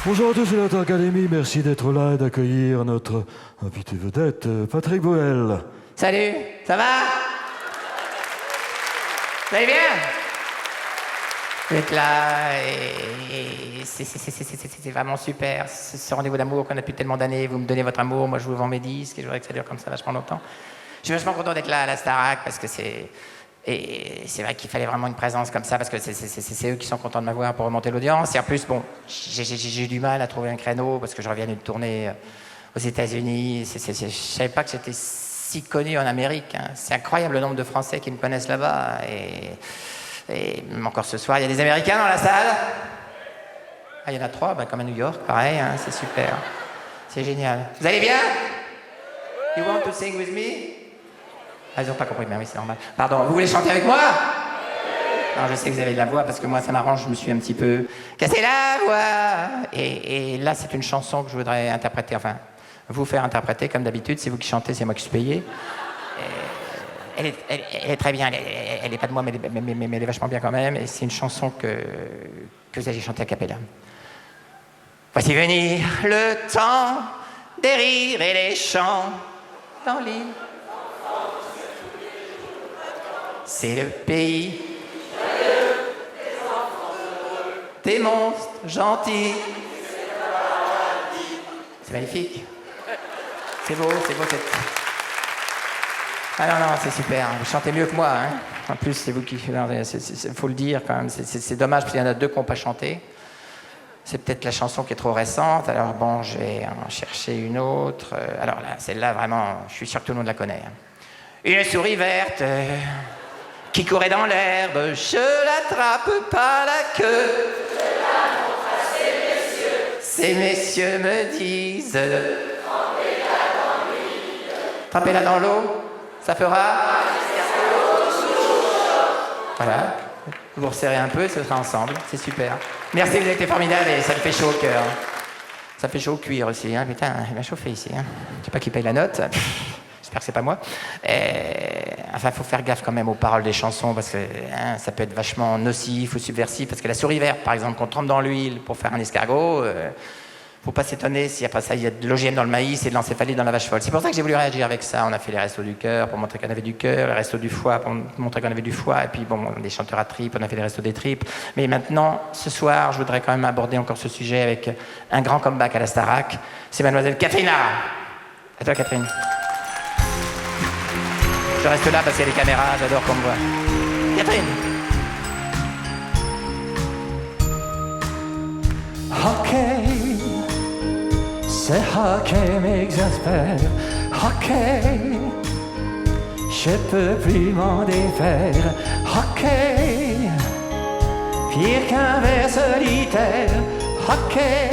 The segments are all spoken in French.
Bonjour à tous, c'est notre Académie. Merci d'être là et d'accueillir notre invité vedette, Patrick Bruel. Salut, ça va? Vous allez bien? Vous êtes là et c'est vraiment super. Ce rendez-vous d'amour qu'on a depuis tellement d'années. Vous me donnez votre amour, moi je vous vends mes disques et je voudrais que ça dure comme ça vachement longtemps. Je suis vachement content d'être là à la Starac parce que c'est vrai qu'il fallait vraiment une présence comme ça parce que c'est eux qui sont contents de m'avoir pour remonter l'audience. Et en plus, bon, j'ai eu du mal à trouver un créneau parce que je reviens d'une tournée aux États-Unis. Je savais pas que j'étais si connu en Amérique. Hein. C'est incroyable le nombre de Français qui me connaissent là-bas. Et même encore ce soir, il y a des Américains dans la salle. Ah, il y en a 3, ben, comme à New York, pareil, hein, c'est super. C'est génial. Vous allez bien? You want to sing with me? Ah, ils n'ont pas compris, mais oui, c'est normal. Pardon, vous voulez chanter avec moi? Alors, je sais que vous avez de la voix, parce que moi, ça m'arrange, je me suis un petit peu cassé la voix. Et là, c'est une chanson que je voudrais interpréter, enfin, vous faire interpréter, comme d'habitude. C'est vous qui chantez, c'est moi qui suis payé. Elle est très bien, elle est pas de moi, mais elle est vachement bien quand même. Et c'est une chanson que vous allez chanter a cappella. Voici venir le temps des rires et des chants dans l'île. C'est le pays des monstres gentils. C'est magnifique. C'est beau, c'est... Ah non, c'est super. Vous chantez mieux que moi. Hein. En plus, c'est vous qui... Il faut le dire quand même. C'est dommage parce qu'il y en a 2 qui n'ont pas chanté. C'est peut-être la chanson qui est trop récente. Alors bon, je vais en chercher une autre. Alors là, celle-là, vraiment, je suis sûr que tout le monde la connaît. Hein. Une souris verte qui courait dans l'herbe. Je l'attrape par la queue. Je la montre à ces messieurs. Ces messieurs me disent... Trempez-la dans l'huile. Trempez-la dans l'eau. Ça fera... Voilà. Vous resserrez un peu, ce sera ensemble. C'est super. Merci, vous avez été formidable et ça me fait chaud au cœur. Ça me fait chaud au cuir aussi. Hein. Putain, il m'a chauffé ici. Hein. Je sais pas qui paye la note. J'espère que c'est pas moi. Enfin, il faut faire gaffe quand même aux paroles des chansons parce que hein, ça peut être vachement nocif ou subversif. Parce que la souris verte, par exemple, qu'on trempe dans l'huile pour faire un escargot... Faut pas s'étonner si après ça il y a de l'OGM dans le maïs et de l'encéphalie dans la vache folle. C'est pour ça que j'ai voulu réagir avec ça. On a fait les restos du cœur pour montrer qu'on avait du cœur, les restos du foie pour montrer qu'on avait du foie, et puis bon, des chanteurs à tripes, on a fait les restos des tripes. Mais maintenant, ce soir, je voudrais quand même aborder encore ce sujet avec un grand comeback à la Starac. C'est mademoiselle Catherine Lara. À toi, Catherine. Je reste là parce qu'il y a les caméras, j'adore qu'on me voit. Catherine. Ok. Ce hockey m'exaspère, hockey, je peux plus m'en défaire, hockey, pire qu'un ver solitaire, hockey,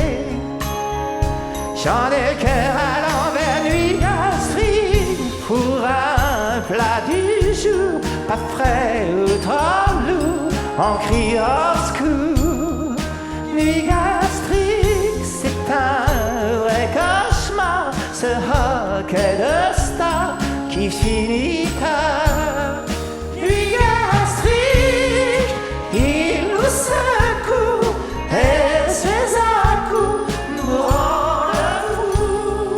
j'en ai le cœur à l'envers, nuit gastrique, pour un plat du jour, pas frais ou trop lourd, on crie au secours, nuit gastrique, c'est un ce hockey de star qui finit tard. Lui gastrique, il nous secoue et ses à-coups nous rendent fous.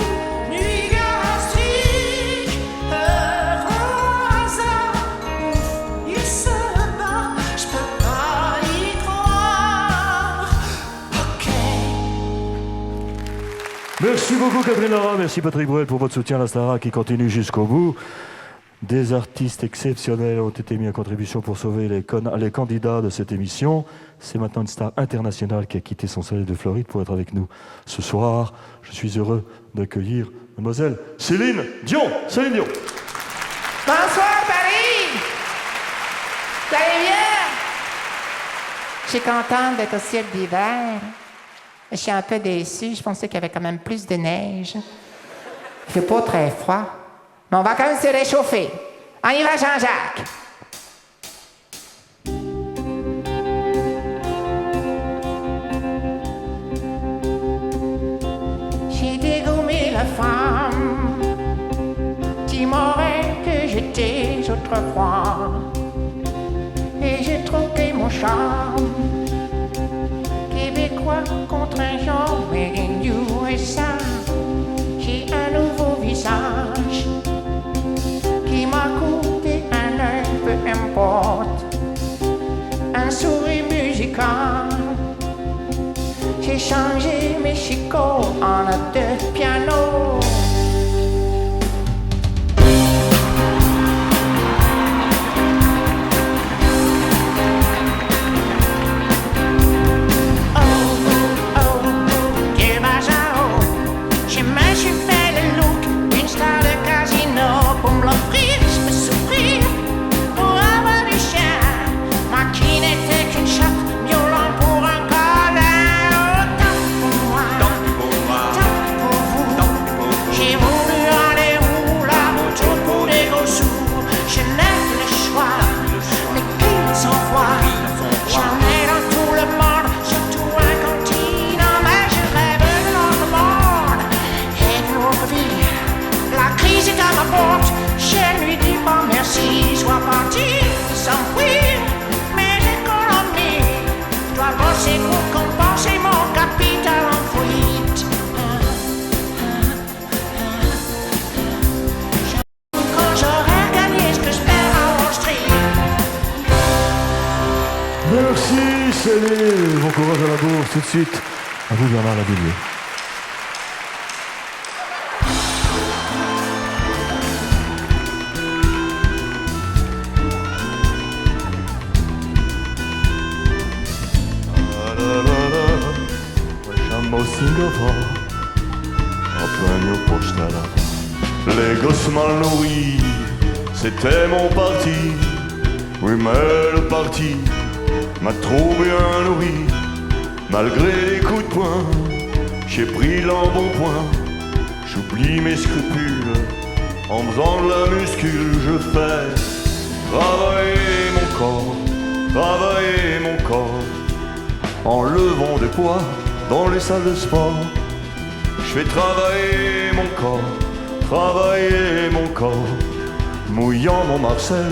Nuit gastrique, heure au hasard, il se bat, je peux pas y croire. Ok. Merci beaucoup, Catherine Lara. Merci, Patrick Bruel, pour votre soutien à la Starac qui continue jusqu'au bout. Des artistes exceptionnels ont été mis en contribution pour sauver les candidats de cette émission. C'est maintenant une star internationale qui a quitté son soleil de Floride pour être avec nous ce soir. Je suis heureux d'accueillir mademoiselle Céline Dion. Céline Dion. Bonsoir, Paris! Vous allez bien? Je suis contente d'être au ciel d'hiver. Je suis un peu déçue. Je pensais qu'il y avait quand même plus de neige. Il fait pas très froid. Mais on va quand même se réchauffer. On y va, Jean-Jacques. J'ai dégommé la femme qui m'aurait que j'étais autrefois. Et j'ai troqué mon charme québécois contre un genre J'ai changé mes chicots en notes de piano. Merci, Céline. Bon courage à la bourse. Tout de suite, à vous, Bernard Lavilliers. Les gosses mal nourris, c'était mon parti. Oui, mais le parti m'a trop bien nourri. Malgré les coups de poing, j'ai pris l'embonpoint. J'oublie mes scrupules, en faisant de la muscule, je fais travailler mon corps, en levant des poids dans les salles de sport. Je fais travailler mon corps, mouillant mon Marcel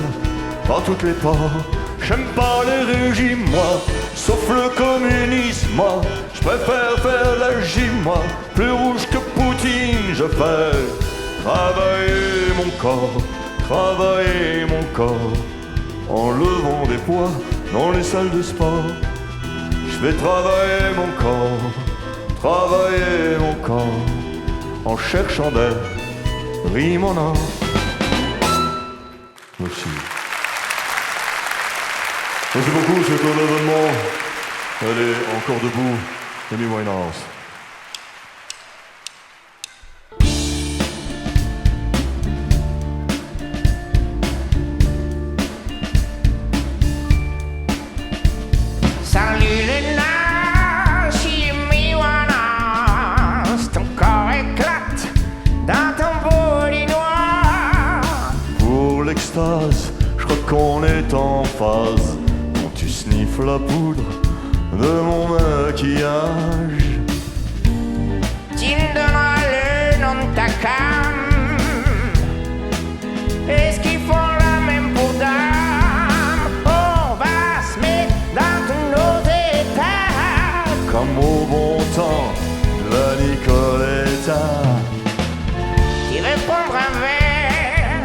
par toutes les pores. J'aime pas les régimes, moi, sauf le communisme, moi. Je préfère faire la gym, moi, plus rouge que Poutine. Je fais travailler mon corps, en levant des poids dans les salles de sport. Je vais travailler mon corps, en cherchant des rimes en or. Merci. Merci beaucoup, c'est un événement. Elle est encore debout, Amy Winehouse. Salut les nains, Amy Winehouse. Ton corps éclate dans ton body noir. Pour l'extase, je crois qu'on est en phase. Quand tu sniffes la poudre de mon maquillage, Tu me donneras le nom de ta cam. Est-ce qu'ils font la même pour dame? On va se mettre dans tous nos états. comme au bon temps de la Nicoletta. Tu veux prendre un verre?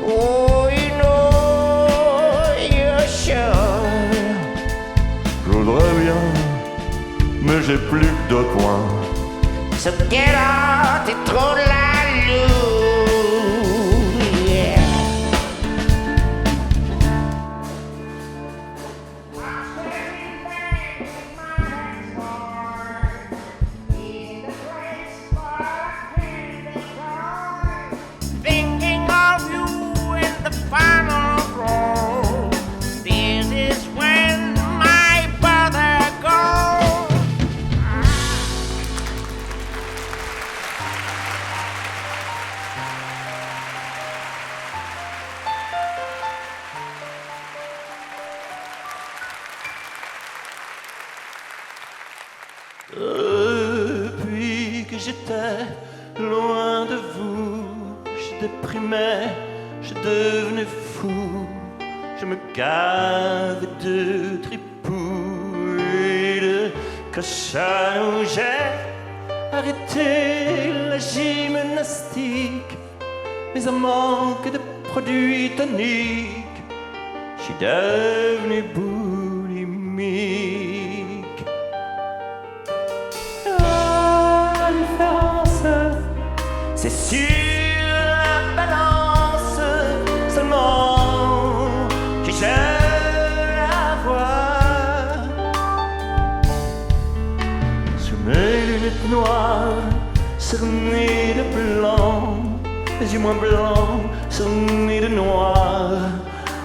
Oh, you know you're sure. Je voudrais bien, mais j'ai plus que 2 points. So get out, t'es trop de la loue, yeah. Thinking of you in the final row. This is when my brother goes. Depuis que j'étais loin de vous, je déprimais, je devenais fou. Je me gavais de tripous et de cochons. J'ai arrêté la gymnastique, mais à manque de produits toniques, je suis devenu boulimique. cernés de blanc, les yeux moins blancs, cernés de noir,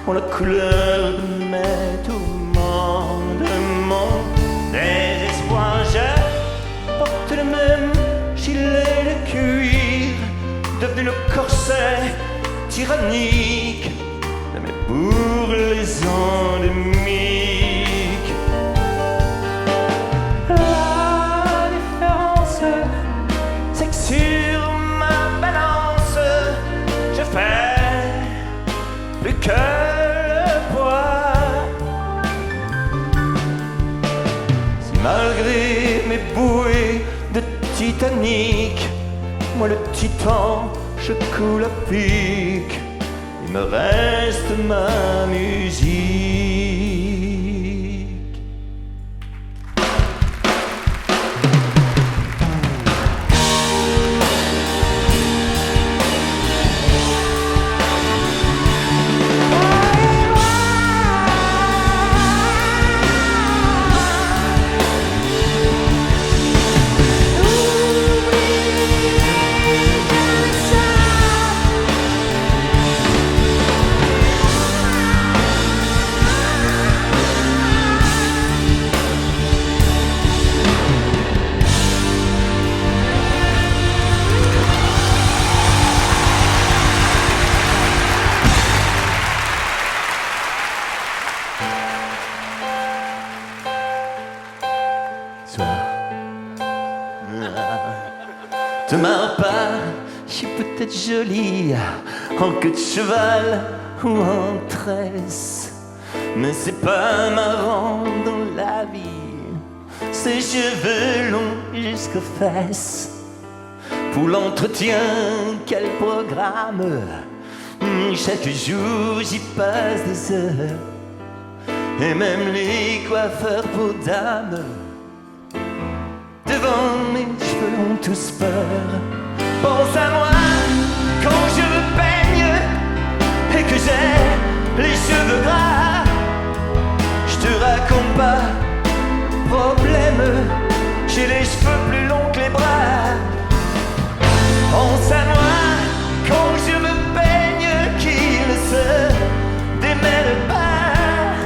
ont la couleur de mes tourments, de mon désespoir. Je porte le même gilet de cuir, devenu le corset tyrannique de mes bourrelets endémiques. La différence, c'est que sur ma balance, je fais plus que le poids. Si malgré mes bouées de Titanic, moi le titan, je coule à pic, il me reste ma musique. De ma part, je suis peut-être jolie en queue de cheval ou en tresse, mais c'est pas marrant dans la vie, ces cheveux longs jusqu'aux fesses. Pour l'entretien, quel programme, chaque jour j'y passe des heures, et même les coiffeurs pour dames devant mes cheveux ont tous peur. Pense à moi quand je me peigne et que j'ai les cheveux gras. Je te raconte pas problème, j'ai les cheveux plus longs que les bras. Pense à moi quand je me peigne qu'il ne se démêle pas.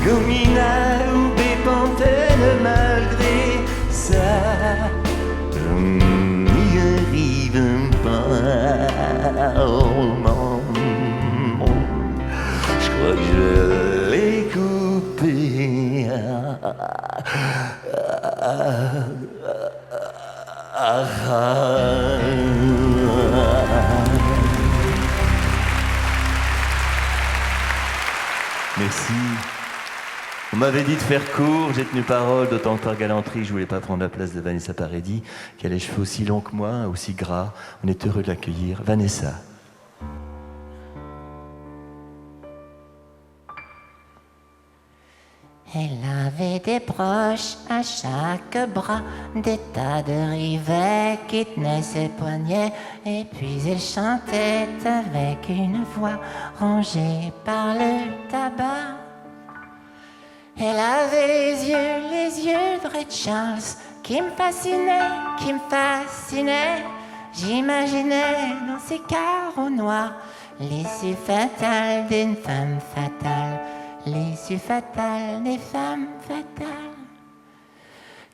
Gomina ou bépantène, malgré ça, je n'y arrive pas. Je crois que je l'ai coupé. Merci. On m'avait dit de faire court, j'ai tenu parole, d'autant que par galanterie, je voulais pas prendre la place de Vanessa Paradis, qui a les cheveux aussi longs que moi, aussi gras. On est heureux de l'accueillir. Vanessa. Elle avait des broches à chaque bras, des tas de rivets qui tenaient ses poignets, et puis elle chantait avec une voix rongée par le tabac. Elle avait les yeux de Ray Charles qui me fascinaient. J'imaginais dans ses carreaux noirs l'issue fatale d'une femme fatale, l'issue fatale des femmes fatales.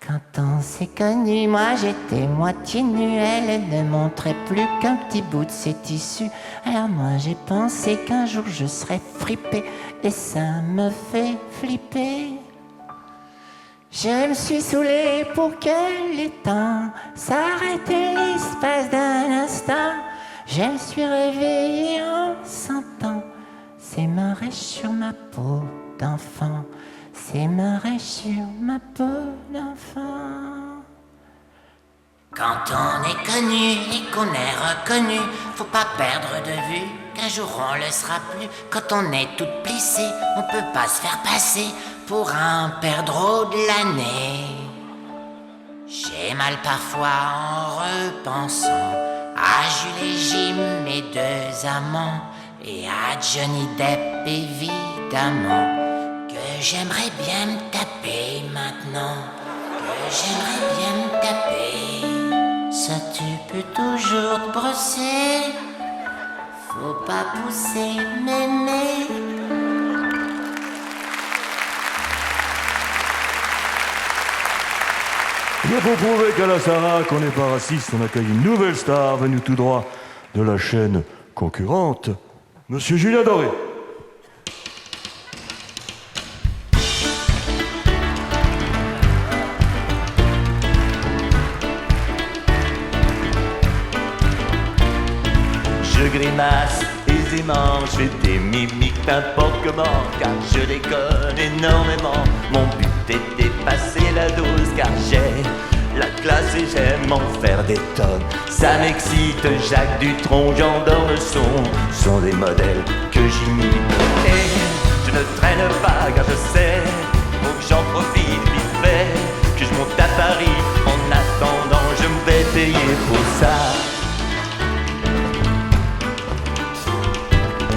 Quand on s'est connus, moi j'étais moitié nue, elle ne montrait plus qu'un petit bout de ses tissus. Alors moi j'ai pensé qu'un jour je serais fripée, et ça me fait flipper. Je me suis saoulée pour que les temps s'arrêtent l'espace d'un instant. Je me suis réveillée en sentant ces marées sur ma peau d'enfant, ces marées sur ma peau d'enfant. Quand on est connu et qu'on est reconnu, faut pas perdre de vue qu'un jour on le sera plus. Quand on est toute plissée, on peut pas se faire passer pour un perdreau de l'année. J'ai mal parfois en repensant à Jules et Jim, mes deux amants, et à Johnny Depp évidemment, que j'aimerais bien me taper maintenant, que j'aimerais bien me taper. France, tu peux toujours te brosser. Faut pas pousser, mémé. Bien pour prouver qu'à la Starac, on n'est pas raciste, on accueille une nouvelle star venue tout droit de la chaîne concurrente, Monsieur Julien Doré. Je grimace aisément, je fais des mimiques n'importe comment, car je déconne énormément. Mon but est de dépasser la dose, car j'ai la classe et j'aime en faire des tonnes. Ça m'excite, Jacques Dutronc, j'endors le son, sont des modèles que j'imite. Et je ne traîne pas, car je sais, faut que j'en profite vite fait, que je monte à Paris. En attendant, je me vais payer pour ça.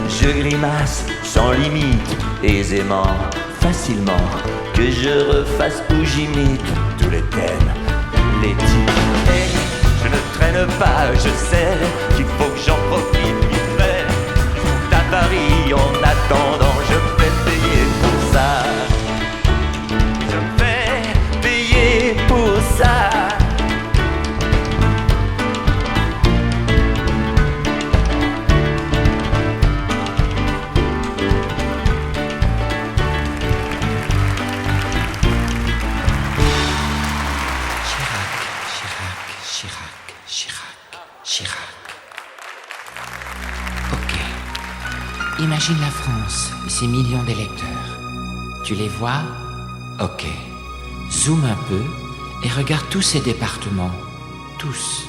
Je grimace sans limite, aisément, facilement, que je refasse ou j'imite tous les thèmes, les titres. Et je ne traîne pas, je sais qu'il faut que j'en profite vite fait. Je monte à Paris, en attendant, je vais payer pour ça. Je vais payer pour ça. Chirac. Ok. Imagine la France et ses millions d'électeurs. Tu les vois? Ok. Zoom un peu et regarde tous ces départements. Tous.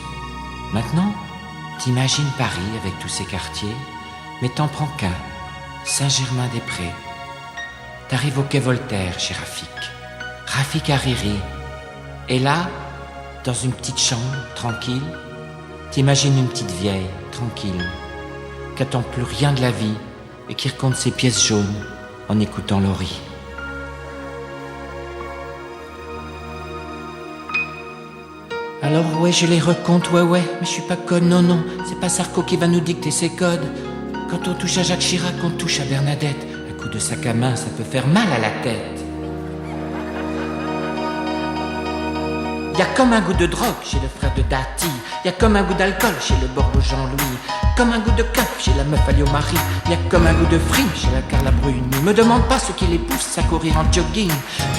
Maintenant, t'imagines Paris avec tous ses quartiers, mais t'en prends qu'un. Saint-Germain-des-Prés. T'arrives au quai Voltaire chez Rafik Hariri. Et là, dans une petite chambre, tranquille, t'imagines une petite vieille, tranquille, qui attend plus rien de la vie et qui recompte ses pièces jaunes en écoutant Laurie. Alors ouais, je les recompte, ouais, mais je suis pas conne, non, c'est pas Sarko qui va nous dicter ses codes. Quand on touche à Jacques Chirac, on touche à Bernadette. Un coup de sac à main, ça peut faire mal à la tête. Y'a comme un goût de drogue chez le frère de Dati. Y'a comme un goût d'alcool chez le Bordeaux Jean-Louis. Comme un goût de cap chez la meuf Alio-Marie. Y'a comme un goût de frime chez la Carla Bruni. Me demande pas ce qui les pousse à courir en jogging.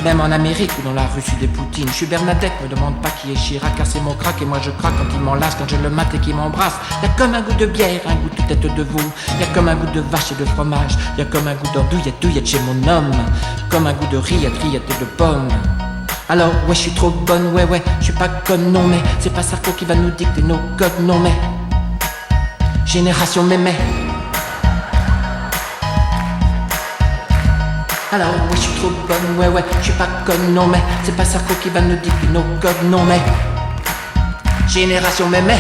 Même en Amérique ou dans la Russie des Poutines. Je suis Bernadette, me demande pas qui est Chirac. Car c'est mon crack et moi je craque quand il m'enlace. Quand je le mate et qu'il m'embrasse. Y'a comme un goût de bière, un goût de tête de veau. Y'a comme un goût de vache et de fromage. Y'a comme un goût d'andouillette chez mon homme. Comme un goût de rillette et de pomme. Alors ouais, je suis trop bonne, ouais, je suis pas conne, non mais c'est pas Sarko qui va nous dicter nos codes, non mais Génération mémé. Alors ouais, je suis trop bonne, ouais, je suis pas conne, non mais c'est pas Sarko qui va nous dicter nos codes, non mais Génération mémé.